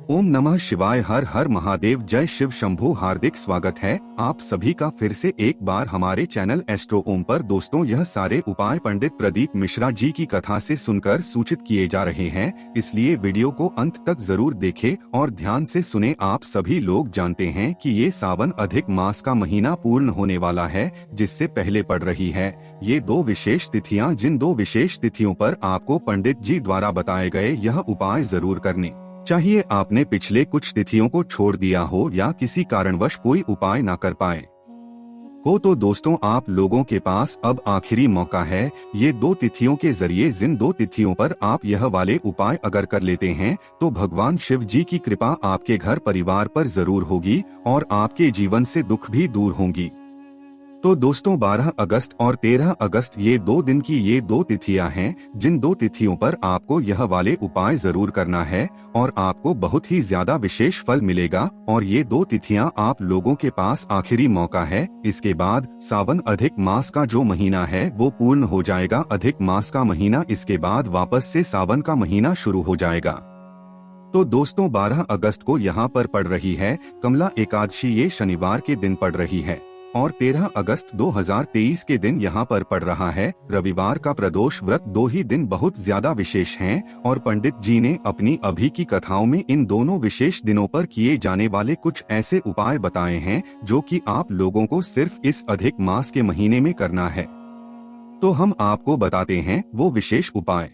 ओम नमः शिवाय। हर हर महादेव। जय शिव शंभू। हार्दिक स्वागत है आप सभी का फिर से एक बार हमारे चैनल एस्ट्रो ओम पर। दोस्तों, यह सारे उपाय पंडित प्रदीप मिश्रा जी की कथा से सुनकर सूचित किए जा रहे हैं, इसलिए वीडियो को अंत तक जरूर देखें और ध्यान से सुने। आप सभी लोग जानते हैं कि ये सावन अधिक मास का महीना पूर्ण होने वाला है, जिससे पहले पड़ रही है ये दो विशेष तिथियां। जिन दो विशेष तिथियों पर आपको पंडित जी द्वारा बताए गए यह उपाय जरूर करने चाहिए। आपने पिछले कुछ तिथियों को छोड़ दिया हो या किसी कारणवश कोई उपाय ना कर पाए हो तो दोस्तों, आप लोगों के पास अब आखिरी मौका है। ये दो तिथियों के जरिए जिन दो तिथियों पर आप यह वाले उपाय अगर कर लेते हैं तो भगवान शिव जी की कृपा आपके घर परिवार पर जरूर होगी और आपके जीवन से दुख भी दूर होंगी। तो दोस्तों, 12 अगस्त और 13 अगस्त ये 2 दिन की ये दो तिथियां हैं, जिन दो तिथियों पर आपको यह वाले उपाय जरूर करना है और आपको बहुत ही ज्यादा विशेष फल मिलेगा। और ये दो तिथियां आप लोगों के पास आखिरी मौका है। इसके बाद सावन अधिक मास का जो महीना है वो पूर्ण हो जाएगा। अधिक मास का महीना इसके बाद वापस से सावन का महीना शुरू हो जाएगा। तो दोस्तों, 12 अगस्त को यहाँ पर पड़ रही है कमला एकादशी, ये शनिवार के दिन पड़ रही है। और 13 अगस्त 2023 के दिन यहाँ पर पड़ रहा है रविवार का प्रदोष व्रत। दो ही दिन बहुत ज्यादा विशेष हैं और पंडित जी ने अपनी अभी की कथाओं में इन दोनों विशेष दिनों पर किए जाने वाले कुछ ऐसे उपाय बताए हैं जो कि आप लोगों को सिर्फ इस अधिक मास के महीने में करना है। तो हम आपको बताते हैं वो विशेष उपाय।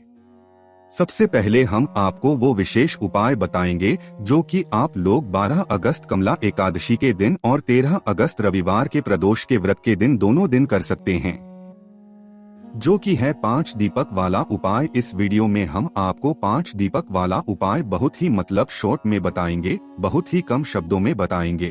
सबसे पहले हम आपको वो विशेष उपाय बताएंगे जो कि आप लोग 12 अगस्त कमला एकादशी के दिन और 13 अगस्त रविवार के प्रदोष के व्रत के दिन दोनों दिन कर सकते हैं, जो कि है 5 दीपक वाला उपाय। इस वीडियो में हम आपको 5 दीपक वाला उपाय बहुत ही शॉर्ट में बताएंगे, बहुत ही कम शब्दों में बताएंगे।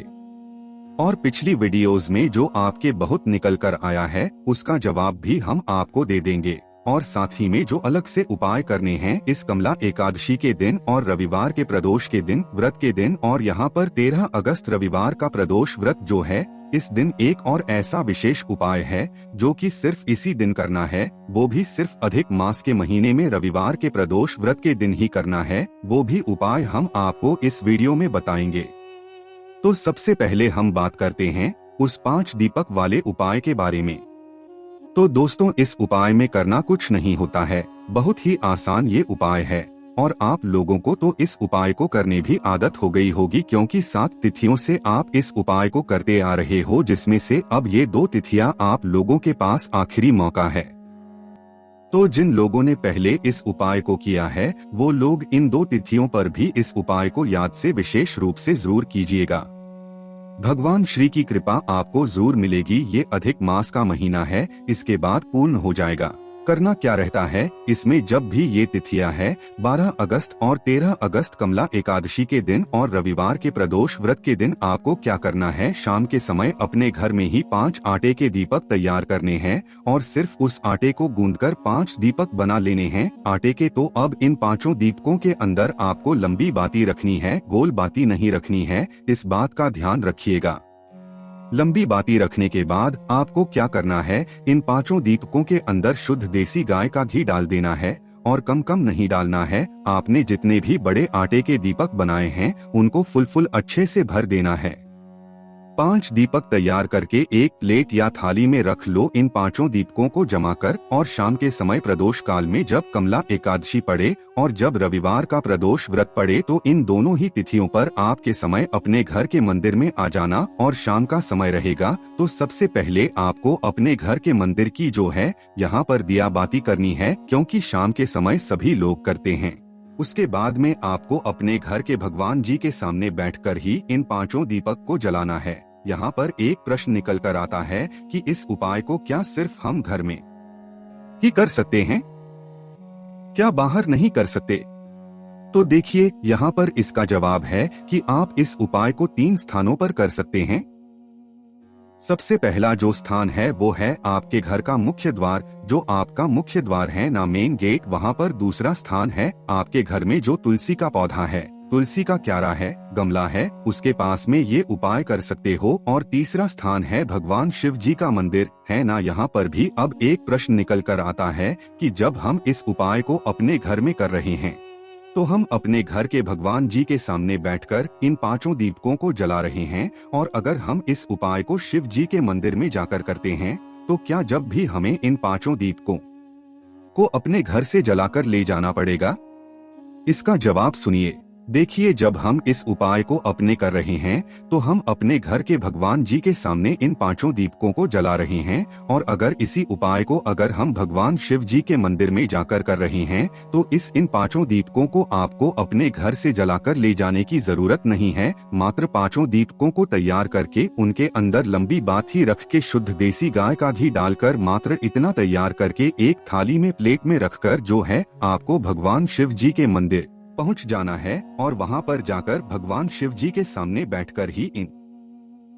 और पिछली वीडियोस में जो आपके बहुत निकल कर आया है उसका जवाब भी हम आपको दे देंगे। और साथ ही में जो अलग से उपाय करने हैं इस कमला एकादशी के दिन और रविवार के प्रदोष के दिन व्रत के दिन, और यहाँ पर 13 अगस्त रविवार का प्रदोष व्रत जो है इस दिन एक और ऐसा विशेष उपाय है जो कि सिर्फ इसी दिन करना है, वो भी सिर्फ अधिक मास के महीने में रविवार के प्रदोष व्रत के दिन ही करना है। वो भी उपाय हम आपको इस वीडियो में बताएंगे। तो सबसे पहले हम बात करते हैं उस 5 दीपक वाले उपाय के बारे में। तो दोस्तों, इस उपाय में करना कुछ नहीं होता है, बहुत ही आसान ये उपाय है और आप लोगों को तो इस उपाय को करने भी आदत हो गई होगी, क्योंकि 7 तिथियों से आप इस उपाय को करते आ रहे हो, जिसमें से अब ये 2 तिथियां आप लोगों के पास आखिरी मौका है। तो जिन लोगों ने पहले इस उपाय को किया है वो लोग इन 2 तिथियों पर भी इस उपाय को याद से विशेष रूप से जरूर कीजिएगा। भगवान श्री की कृपा आपको जरूर मिलेगी। ये अधिक मास का महीना है, इसके बाद पूर्ण हो जाएगा। करना क्या रहता है इसमें, जब भी ये तिथियां है 12 अगस्त और 13 अगस्त कमला एकादशी के दिन और रविवार के प्रदोष व्रत के दिन आपको क्या करना है, शाम के समय अपने घर में ही 5 आटे के दीपक तैयार करने हैं और सिर्फ उस आटे को गूंदकर 5 दीपक बना लेने हैं आटे के। तो अब इन 5 दीपकों के अंदर आपको लंबी बाती रखनी है, गोल बाती नहीं रखनी है, इस बात का ध्यान रखिएगा। लंबी बाती रखने के बाद आपको क्या करना है, इन 5 दीपकों के अंदर शुद्ध देसी गाय का घी डाल देना है और कम कम नहीं डालना है। आपने जितने भी बड़े आटे के दीपक बनाए हैं उनको फुल अच्छे से भर देना है। 5 दीपक तैयार करके एक प्लेट या थाली में रख लो इन 5 दीपकों को जमा कर। और शाम के समय प्रदोष काल में जब कमला एकादशी पड़े और जब रविवार का प्रदोष व्रत पड़े तो इन दोनों ही तिथियों पर आपके समय अपने घर के मंदिर में आ जाना। और शाम का समय रहेगा तो सबसे पहले आपको अपने घर के मंदिर की जो है यहाँ पर दिया बाती करनी है, क्योंकि शाम के समय सभी लोग करते हैं। उसके बाद में आपको अपने घर के भगवान जी के सामने बैठकर ही इन 5 दीपक को जलाना है। यहाँ पर एक प्रश्न निकल कर आता है कि इस उपाय को क्या सिर्फ हम घर में ही कर सकते हैं, क्या बाहर नहीं कर सकते? तो देखिए, यहाँ पर इसका जवाब है कि आप इस उपाय को 3 स्थानों पर कर सकते हैं। सबसे पहला जो स्थान है वो है आपके घर का मुख्य द्वार, जो आपका मुख्य द्वार है ना, मेन गेट, वहाँ पर। दूसरा स्थान है आपके घर में जो तुलसी का पौधा है, तुलसी का क्यारा है, गमला है, उसके पास में ये उपाय कर सकते हो। और तीसरा स्थान है भगवान शिव जी का मंदिर, है ना। यहाँ पर भी अब एक प्रश्न निकल कर आता है कि जब हम इस उपाय को अपने घर में कर रहे हैं तो हम अपने घर के भगवान जी के सामने बैठकर इन पांचों दीपकों को जला रहे हैं। और अगर हम इस उपाय को शिव जी के मंदिर में जाकर करते हैं तो क्या जब भी हमें इन पांचों दीपकों को अपने घर से जलाकर ले जाना पड़ेगा? इसका जवाब सुनिए। देखिए, जब हम इस उपाय को अपने कर रहे हैं तो हम अपने घर के भगवान जी के सामने इन पांचों दीपकों को जला रहे हैं। और अगर इसी उपाय को अगर हम भगवान शिव जी के मंदिर में जाकर कर रहे हैं तो इन पांचों दीपकों को आपको अपने घर से जलाकर ले जाने की जरूरत नहीं है। मात्र पांचों दीपकों को तैयार करके उनके अंदर लंबी बाथी रख के शुद्ध देसी गाय का घी डालकर मात्र इतना तैयार करके एक थाली में प्लेट में रखकर जो है आपको भगवान शिव जी के मंदिर पहुंच जाना है। और वहां पर जाकर भगवान शिव जी के सामने बैठकर ही इन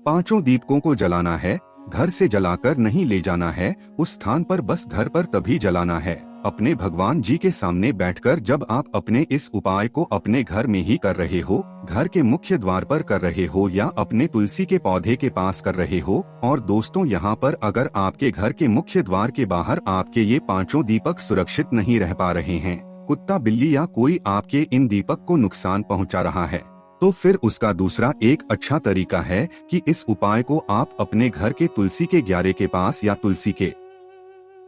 पांचों दीपकों को जलाना है। घर से जलाकर नहीं ले जाना है, उस स्थान पर बस घर पर तभी जलाना है, अपने भगवान जी के सामने बैठकर। जब आप अपने इस उपाय को अपने घर में ही कर रहे हो, घर के मुख्य द्वार पर कर रहे हो या अपने तुलसी के पौधे के पास कर रहे हो। और दोस्तों, यहाँ पर अगर आपके घर के मुख्य द्वार के बाहर आपके ये पांचों दीपक सुरक्षित नहीं रह पा रहे हैं, कुत्ता बिल्ली या कोई आपके इन दीपक को नुकसान पहुंचा रहा है, तो फिर उसका दूसरा एक अच्छा तरीका है कि इस उपाय को आप अपने घर के तुलसी के ग्यारे के पास या तुलसी के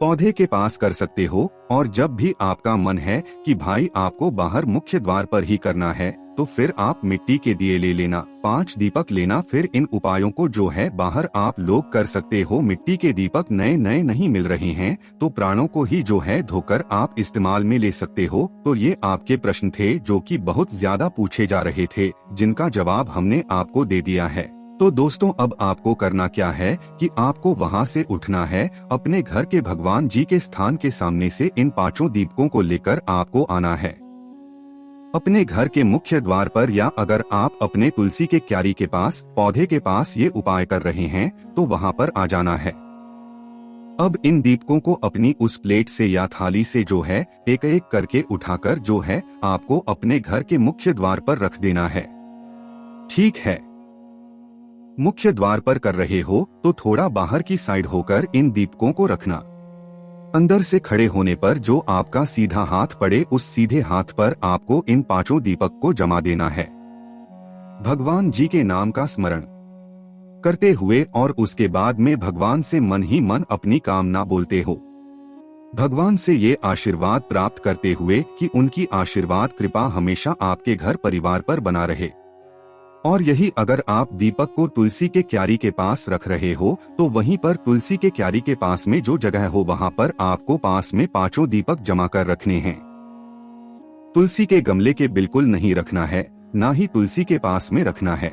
पौधे के पास कर सकते हो। और जब भी आपका मन है कि भाई आपको बाहर मुख्य द्वार पर ही करना है, तो फिर आप मिट्टी के दिए ले लेना, 5 दीपक लेना। फिर इन उपायों को जो है बाहर आप लोग कर सकते हो। मिट्टी के दीपक नए नए नहीं मिल रहे हैं तो प्राणों को ही जो है धोकर आप इस्तेमाल में ले सकते हो। तो ये आपके प्रश्न थे जो कि बहुत ज्यादा पूछे जा रहे थे, जिनका जवाब हमने आपको दे दिया है। तो दोस्तों, अब आपको करना क्या है कि आपको वहां से उठना है, अपने घर के भगवान जी के स्थान के सामने से इन पांचों दीपकों को लेकर आपको आना है अपने घर के मुख्य द्वार पर। या अगर आप अपने तुलसी के क्यारी के पास पौधे के पास ये उपाय कर रहे हैं तो वहां पर आ जाना है। अब इन दीपकों को अपनी उस प्लेट से या थाली से जो है एक एक करके उठाकर जो है आपको अपने घर के मुख्य द्वार पर रख देना है। ठीक है, मुख्य द्वार पर कर रहे हो तो थोड़ा बाहर की साइड होकर इन दीपकों को रखना। अंदर से खड़े होने पर जो आपका सीधा हाथ पड़े, उस सीधे हाथ पर आपको इन पांचों दीपक को जमा देना है, भगवान जी के नाम का स्मरण करते हुए। और उसके बाद में भगवान से मन ही मन अपनी कामना बोलते हो, भगवान से ये आशीर्वाद प्राप्त करते हुए कि उनकी आशीर्वाद कृपा हमेशा आपके घर परिवार पर बना रहे। और यही अगर आप दीपक को तुलसी के क्यारी के पास रख रहे हो तो वहीं पर तुलसी के क्यारी के पास में जो जगह हो वहां पर आपको पास में पांचों दीपक जमा कर रखने हैं। तुलसी के गमले के बिल्कुल नहीं रखना है, ना ही तुलसी के पास में रखना है।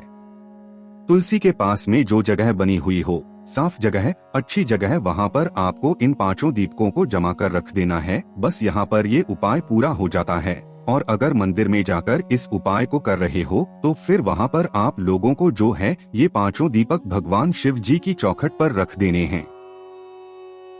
तुलसी के पास में जो जगह बनी हुई हो, साफ जगह, अच्छी जगह, वहां पर आपको इन पांचों दीपकों को जमा कर रख देना है। बस यहाँ पर ये उपाय पूरा हो जाता है। और अगर मंदिर में जाकर इस उपाय को कर रहे हो तो फिर वहां पर आप लोगों को जो है ये पांचों दीपक भगवान शिव जी की चौखट पर रख देने हैं।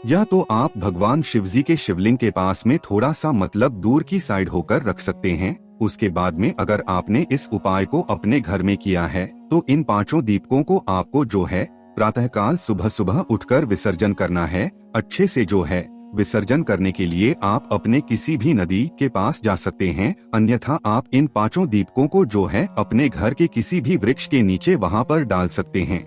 या तो आप भगवान शिव जी के शिवलिंग के पास में थोड़ा सा मतलब दूर की साइड होकर रख सकते हैं। उसके बाद में अगर आपने इस उपाय को अपने घर में किया है तो इन पांचों दीपकों को आपको जो है प्रातःकाल सुबह सुबह उठकर विसर्जन करना है। अच्छे से जो है विसर्जन करने के लिए आप अपने किसी भी नदी के पास जा सकते हैं, अन्यथा आप इन पांचों दीपकों को जो है अपने घर के किसी भी वृक्ष के नीचे वहां पर डाल सकते हैं।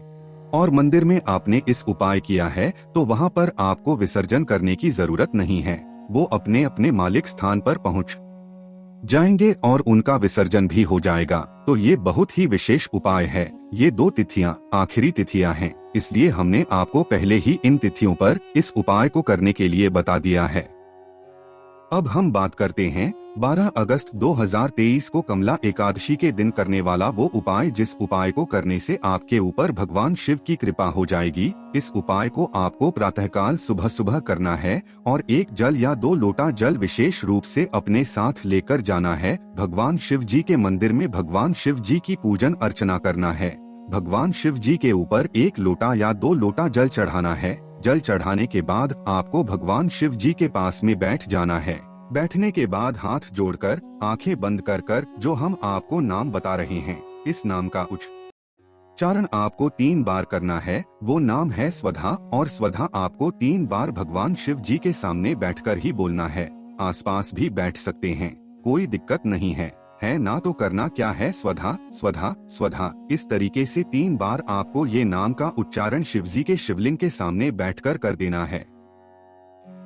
और मंदिर में आपने इस उपाय किया है तो वहां पर आपको विसर्जन करने की जरूरत नहीं है, वो अपने अपने मालिक स्थान पर पहुंच जाएंगे और उनका विसर्जन भी हो जाएगा। तो ये बहुत ही विशेष उपाय है। ये 2 तिथियां आखिरी तिथियां हैं, इसलिए हमने आपको पहले ही इन तिथियों पर इस उपाय को करने के लिए बता दिया है। अब हम बात करते हैं 12 अगस्त 2023 को कमला एकादशी के दिन करने वाला वो उपाय, जिस उपाय को करने से आपके ऊपर भगवान शिव की कृपा हो जाएगी। इस उपाय को आपको प्रातःकाल सुबह सुबह करना है और 1 जल या 2 लोटा जल विशेष रूप से अपने साथ लेकर जाना है। भगवान शिव जी के मंदिर में भगवान शिव जी की पूजन अर्चना करना है। भगवान शिव जी के ऊपर 1 लोटा या 2 लोटा जल चढ़ाना है। जल चढ़ाने के बाद आपको भगवान शिव जी के पास में बैठ जाना है। बैठने के बाद हाथ जोड़कर आंखें बंद कर जो हम आपको नाम बता रहे हैं, इस नाम का उच्चारण आपको 3 बार करना है। वो नाम है स्वधा, और स्वधा आपको 3 बार भगवान शिव जी के सामने बैठकर ही बोलना है। आसपास भी बैठ सकते हैं, कोई दिक्कत नहीं है ना। तो करना क्या है, स्वधा स्वधा स्वधा। इस तरीके से 3 बार आपको ये नाम का उच्चारण शिवजी के शिवलिंग के सामने बैठकर कर देना है।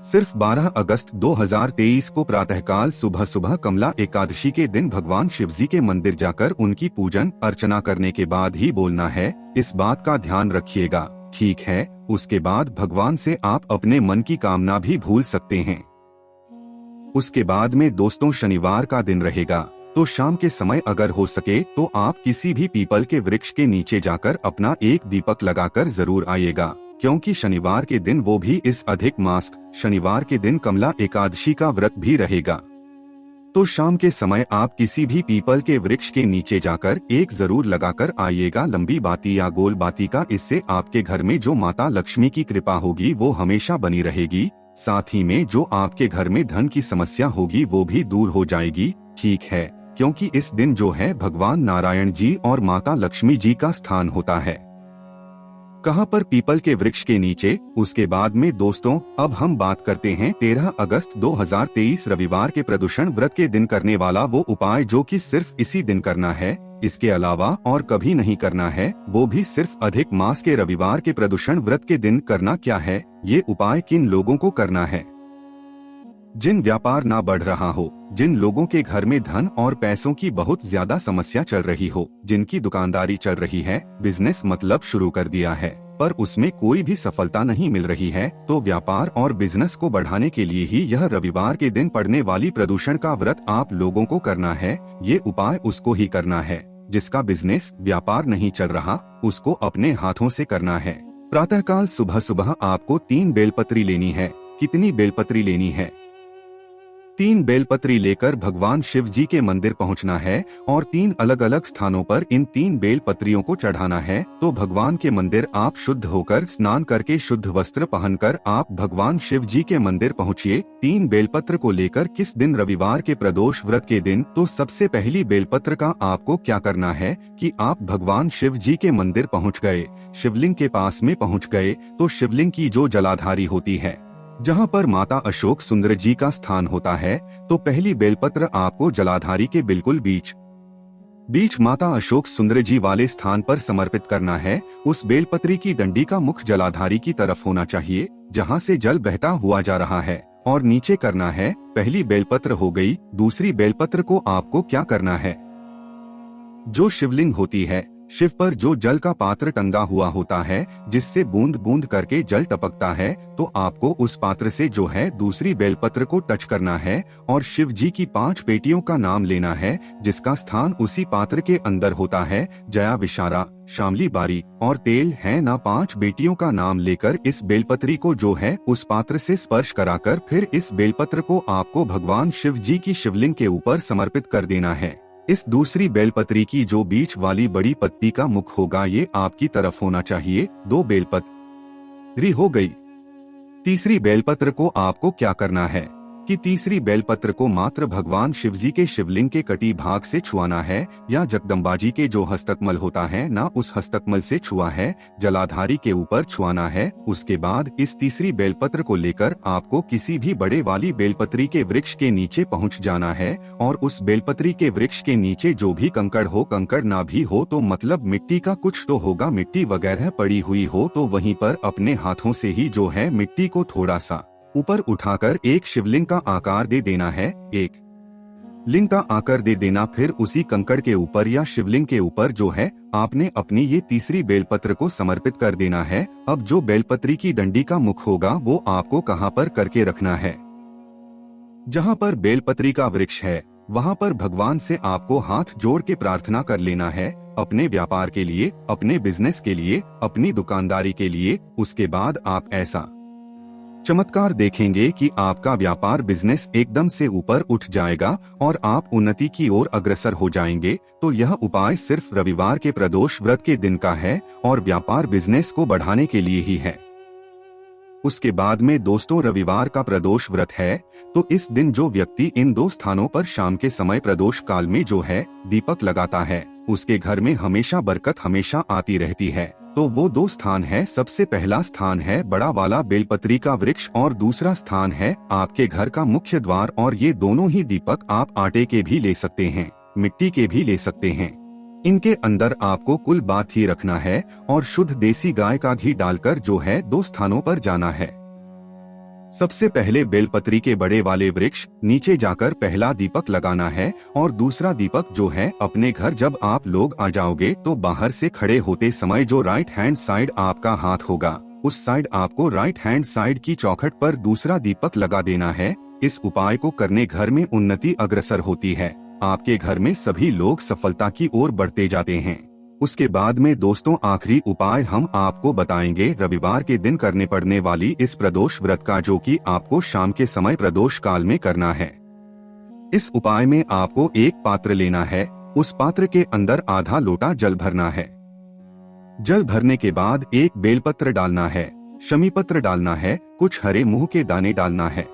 सिर्फ 12 अगस्त 2023 को प्रातःकाल सुबह सुबह कमला एकादशी के दिन भगवान शिवजी के मंदिर जाकर उनकी पूजन अर्चना करने के बाद ही बोलना है। इस बात का ध्यान रखिएगा, ठीक है। उसके बाद भगवान से आप अपने मन की कामना भी भूल सकते हैं। उसके बाद में दोस्तों शनिवार का दिन रहेगा, तो शाम के समय अगर हो सके तो आप किसी भी पीपल के वृक्ष के नीचे जाकर अपना एक दीपक लगाकर जरूर आइएगा, क्योंकि शनिवार के दिन, वो भी इस अधिक मास शनिवार के दिन, कमला एकादशी का व्रत भी रहेगा। तो शाम के समय आप किसी भी पीपल के वृक्ष के नीचे जाकर एक जरूर लगाकर आइएगा, लंबी बाती या गोल बाती का। इससे आपके घर में जो माता लक्ष्मी की कृपा होगी वो हमेशा बनी रहेगी। साथ ही में जो आपके घर में धन की समस्या होगी वो भी दूर हो जाएगी, ठीक है। क्योंकि इस दिन जो है भगवान नारायण जी और माता लक्ष्मी जी का स्थान होता है। कहाँ पर, पीपल के वृक्ष के नीचे। उसके बाद में दोस्तों अब हम बात करते हैं 13 अगस्त 2023 रविवार के प्रदूषण व्रत के दिन करने वाला वो उपाय, जो कि सिर्फ इसी दिन करना है, इसके अलावा और कभी नहीं करना है। वो भी सिर्फ अधिक मास के रविवार के प्रदूषण व्रत के दिन करना क्या है, ये उपाय किन लोगों को करना है? जिन व्यापार ना बढ़ रहा हो, जिन लोगों के घर में धन और पैसों की बहुत ज्यादा समस्या चल रही हो, जिनकी दुकानदारी चल रही है, बिजनेस मतलब शुरू कर दिया है पर उसमें कोई भी सफलता नहीं मिल रही है, तो व्यापार और बिजनेस को बढ़ाने के लिए ही यह रविवार के दिन पड़ने वाली प्रदूषण का व्रत आप लोगों को करना है। ये उपाय उसको ही करना है जिसका बिजनेस व्यापार नहीं चल रहा, उसको अपने हाथों से करना है। प्रातःकाल सुबह सुबह आपको 3 बेलपत्री लेनी है। कितनी बेलपत्री लेनी है? 3 बेलपत्री लेकर भगवान शिव जी के मंदिर पहुंचना है और 3 अलग अलग स्थानों पर इन 3 बेलपत्रियों को चढ़ाना है। तो भगवान के मंदिर आप शुद्ध होकर, स्नान करके, शुद्ध वस्त्र पहनकर आप भगवान शिव जी के मंदिर पहुंचिए। 3 बेलपत्र को लेकर किस दिन? रविवार के प्रदोष व्रत के दिन। तो सबसे पहली बेलपत्र का आपको क्या करना है कि आप भगवान शिव जी के मंदिर पहुँच गए, शिवलिंग के पास में पहुँच गए, तो शिवलिंग की जो जलाधारी होती है, जहाँ पर माता अशोक सुंदर जी का स्थान होता है, तो पहली बेलपत्र आपको जलाधारी के बिल्कुल बीच माता अशोक सुंदर जी वाले स्थान पर समर्पित करना है। उस बेलपत्री की डंडी का मुख जलाधारी की तरफ होना चाहिए, जहाँ से जल बहता हुआ जा रहा है, और नीचे करना है। पहली बेलपत्र हो गई। दूसरी बेलपत्र को आपको क्या करना है? जो शिवलिंग होती है, शिव पर जो जल का पात्र टंगा हुआ होता है, जिससे बूंद बूंद करके जल टपकता है, तो आपको उस पात्र से जो है दूसरी बेलपत्र को टच करना है और शिव जी की 5 पेटियों का नाम लेना है, जिसका स्थान उसी पात्र के अंदर होता है। जया, विशारा, शामली, बारी और तेल है ना, 5 बेटियों का नाम लेकर इस बेलपत्री को जो है उस पात्र से स्पर्श कराकर फिर इस बेलपत्र को आपको भगवान शिव जी की शिवलिंग के ऊपर समर्पित कर देना है। इस दूसरी बेलपत्री की जो बीच वाली बड़ी पत्ती का मुख होगा, ये आपकी तरफ होना चाहिए। 2 बेलपत्री हो गई। तीसरी बेलपत्र को आपको क्या करना है कि तीसरी बेलपत्र को मात्र भगवान शिवजी के शिवलिंग के कटी भाग से छुआना है, या जगदम्बा जी के जो हस्तकमल होता है ना, उस हस्तकमल से छुआ है, जलाधारी के ऊपर छुआना है। उसके बाद इस तीसरी बेलपत्र को लेकर आपको किसी भी बड़े वाली बेलपत्री के वृक्ष के नीचे पहुंच जाना है, और उस बेलपत्री के वृक्ष के नीचे जो भी कंकड़ हो, कंकड़ ना भी हो तो मतलब मिट्टी का कुछ तो होगा, मिट्टी वगैरह पड़ी हुई हो, तो वहीं पर अपने हाथों से ही जो है मिट्टी को थोड़ा सा ऊपर उठाकर एक शिवलिंग का आकार दे देना है, एक लिंग का आकार दे देना। फिर उसी कंकड़ के ऊपर या शिवलिंग के ऊपर जो है आपने अपनी ये तीसरी बेलपत्र को समर्पित कर देना है। अब जो बेलपत्री की डंडी का मुख होगा वो आपको कहाँ पर करके रखना है? जहाँ पर बेलपत्री का वृक्ष है वहाँ पर भगवान से आपको हाथ जोड़ के प्रार्थना कर लेना है, अपने व्यापार के लिए, अपने बिजनेस के लिए, अपनी दुकानदारी के लिए। उसके बाद आप ऐसा चमत्कार देखेंगे कि आपका व्यापार, बिजनेस एकदम से ऊपर उठ जाएगा और आप उन्नति की ओर अग्रसर हो जाएंगे। तो यह उपाय सिर्फ रविवार के प्रदोष व्रत के दिन का है और व्यापार बिजनेस को बढ़ाने के लिए ही है। उसके बाद में दोस्तों रविवार का प्रदोष व्रत है, तो इस दिन जो व्यक्ति इन 2 स्थानों पर शाम के समय प्रदोष काल में जो है दीपक लगाता है, उसके घर में हमेशा बरकत हमेशा आती रहती है। तो वो दो स्थान है। सबसे पहला स्थान है बड़ा वाला बेलपत्री का वृक्ष और दूसरा स्थान है आपके घर का मुख्य द्वार। और ये दोनों ही दीपक आप आटे के भी ले सकते हैं, मिट्टी के भी ले सकते हैं। इनके अंदर आपको कुल बात ही रखना है और शुद्ध देसी गाय का घी डालकर जो है 2 स्थानों पर जाना है। सबसे पहले बेलपत्री के बड़े वाले वृक्ष नीचे जाकर पहला दीपक लगाना है और दूसरा दीपक जो है अपने घर जब आप लोग आ जाओगे तो बाहर से खड़े होते समय जो राइट हैंड साइड आपका हाथ होगा उस साइड आपको राइट हैंड साइड की चौखट पर दूसरा दीपक लगा देना है। इस उपाय को करने घर में उन्नति अग्रसर होती है, आपके घर में सभी लोग सफलता की ओर बढ़ते जाते हैं। उसके बाद में दोस्तों आखिरी उपाय हम आपको बताएंगे रविवार के दिन करने पड़ने वाली इस प्रदोष व्रत का, जो कि आपको शाम के समय प्रदोष काल में करना है। इस उपाय में आपको एक पात्र लेना है, उस पात्र के अंदर आधा लोटा जल भरना है। जल भरने के बाद एक बेलपत्र डालना है, शमी पत्र डालना है, कुछ हरे मूंग के दाने डालना है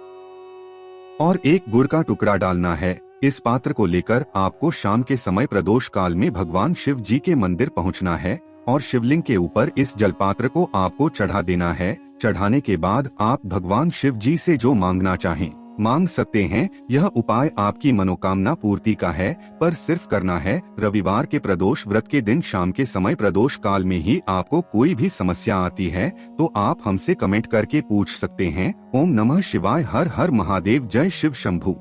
और एक गुड़ का टुकड़ा डालना है। इस पात्र को लेकर आपको शाम के समय प्रदोष काल में भगवान शिव जी के मंदिर पहुंचना है और शिवलिंग के ऊपर इस जलपात्र को आपको चढ़ा देना है। चढ़ाने के बाद आप भगवान शिव जी से जो मांगना चाहें मांग सकते हैं। यह उपाय आपकी मनोकामना पूर्ति का है, पर सिर्फ करना है रविवार के प्रदोष व्रत के दिन शाम के समय। प्रदोष काल में ही आपको कोई भी समस्या आती है तो आप हमसे कमेंट करके पूछ सकते हैं। ओम नमः शिवाय, हर हर महादेव, जय शिव शंभू।